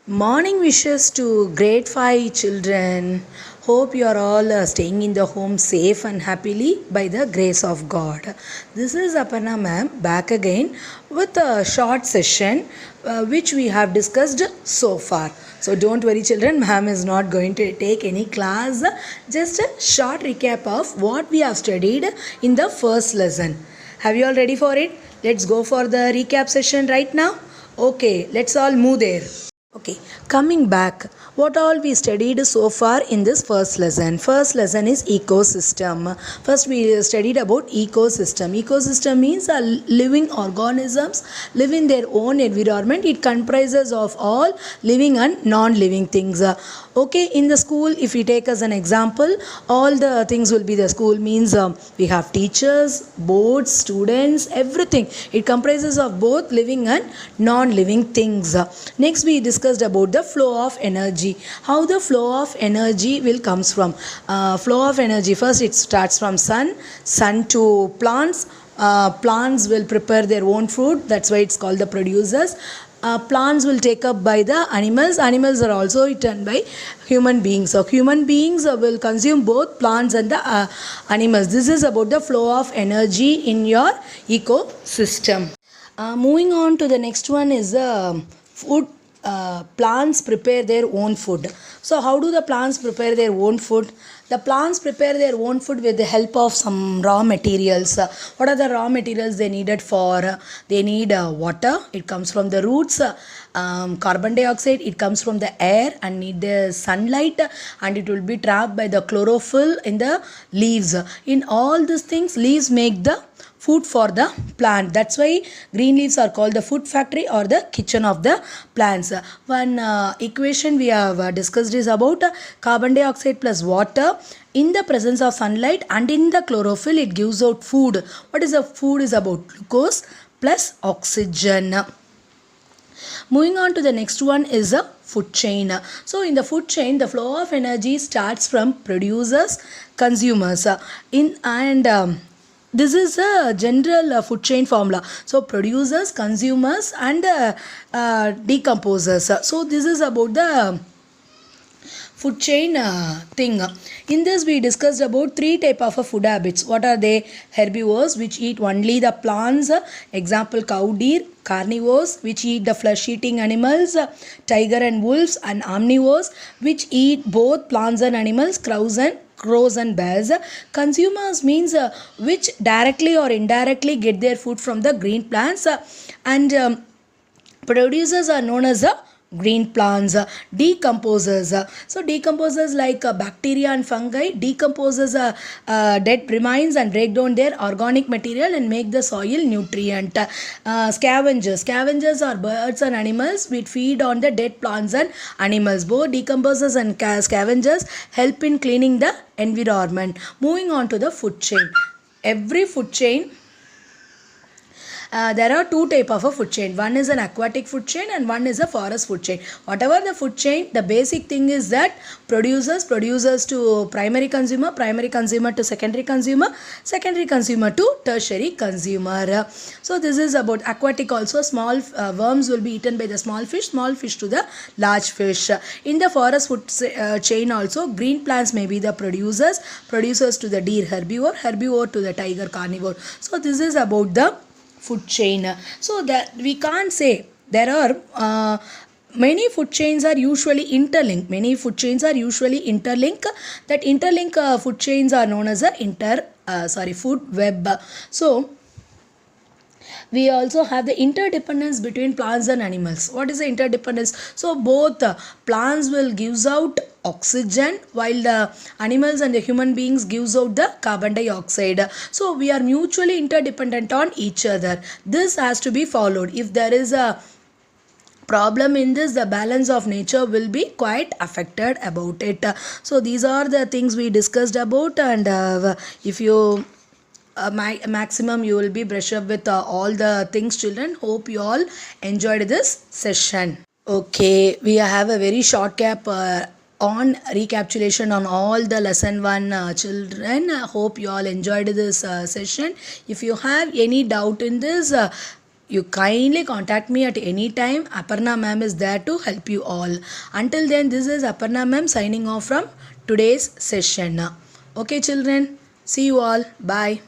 Morning wishes to grade 5 children. Hope you are all staying in the home safe and happily by the grace of God. This is Aparna ma'am back again with a short session which we have discussed so far. So don't worry children, ma'am is not going to take any class. Just a short recap of what we have studied in the first lesson. Have you all ready for it? Let's go for the recap session right now. Okay, let's all move there. Okay, coming back, what all we studied so far in this first lesson? First lesson is ecosystem. First, we studied about ecosystem. Ecosystem means living organisms live in their own environment. It comprises of all living and non-living things. Okay, in the school, if we take as an example, all the things will be the school means we have teachers, boards, students, everything. It comprises of both living and non-living things. Next, we discussed about the flow of energy. How the flow of energy will comes from. Flow of energy, first it starts from sun to plants. Plants will prepare their own food, that's why it's called the producers. Plants will take up by the animals are also eaten by human beings. So human beings will consume both plants and the animals. This is about the flow of energy in your ecosystem. Moving on to the next one is food. Plants prepare their own food. So how do the plants prepare their own food? The plants prepare their own food with the help of some raw materials. What are the raw materials they needed for? They need water, it comes from the roots. Carbon dioxide, it comes from the air and need the sunlight, and it will be trapped by the chlorophyll in the leaves. In all these things, leaves make the food for the plant. That's why green leaves are called the food factory or the kitchen of the plants. One equation we have discussed is about carbon dioxide plus water in the presence of sunlight and in the chlorophyll, it gives out food. What is the food is about? Glucose plus oxygen. Moving on to the next one is a food chain. So in the food chain, the flow of energy starts from producers, consumers. This is a general food chain formula. So producers, consumers and decomposers. So this is about the food chain thing. In this we discussed about three type of food habits. What are they? Herbivores, which eat only the plants, example cow, deer. Carnivores, which eat the flesh eating animals, tiger and wolves. And omnivores, which eat both plants and animals, crows and bears. Consumers means which directly or indirectly get their food from the green plants. And producers are known as green plants. Decomposers, so decomposers like bacteria and fungi decomposes dead remains and break down their organic material and make the soil nutrient. Scavengers are birds and animals which feed on the dead plants and animals. Both decomposers and scavengers help in cleaning the environment. Moving on to the food chain. Every food chain, there are two type of a food chain. One is an aquatic food chain and one is a forest food chain. Whatever the food chain, the basic thing is that producers to primary consumer to secondary consumer to tertiary consumer. So this is about aquatic also. Small worms will be eaten by the small fish to the large fish. In the forest food chain also, green plants may be the producers to the deer, herbivore to the tiger, carnivore. So this is about the food chain. So that we can't say there are many food chains are usually interlinked. That interlink food chains are known as a food web. So we also have the interdependence between plants and animals. What is the interdependence? So both plants will gives out oxygen while the animals and the human beings gives out the carbon dioxide. So we are mutually interdependent on each other. This has to be followed. If there is a problem in this, the balance of nature will be quite affected about it. So these are the things we discussed about, and if you maximum you will be brush up with all the things children. Hope you all enjoyed this session. Okay, we have a very short gap on recapitulation on all the lesson 1 children. Hope you all enjoyed this session. If you have any doubt in this, You kindly contact me at any time. Aparna ma'am is there to help you all. Until then, this is Aparna ma'am signing off from today's session. Okay, children. See you all. Bye.